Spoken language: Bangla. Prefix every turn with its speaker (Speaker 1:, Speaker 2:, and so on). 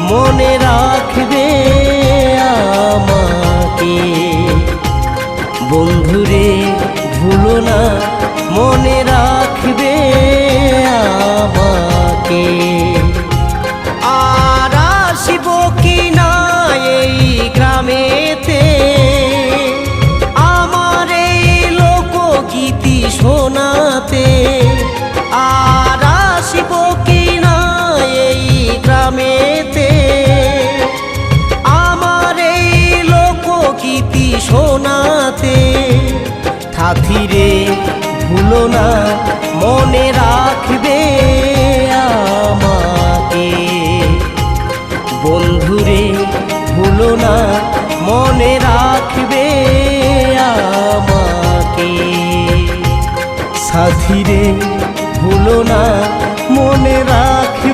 Speaker 1: মনে রাখবে আমাকে। বন্ধুরে ভুলো না, মনে রাখবে আমাকে। আর আসিব কি না এই গ্রামেতে, আমার এই লোকগীতি শোনাতে। আর আসিব কি না এই গ্রামেতে, আমার এই লোকগীতি শোনাতে। সাথী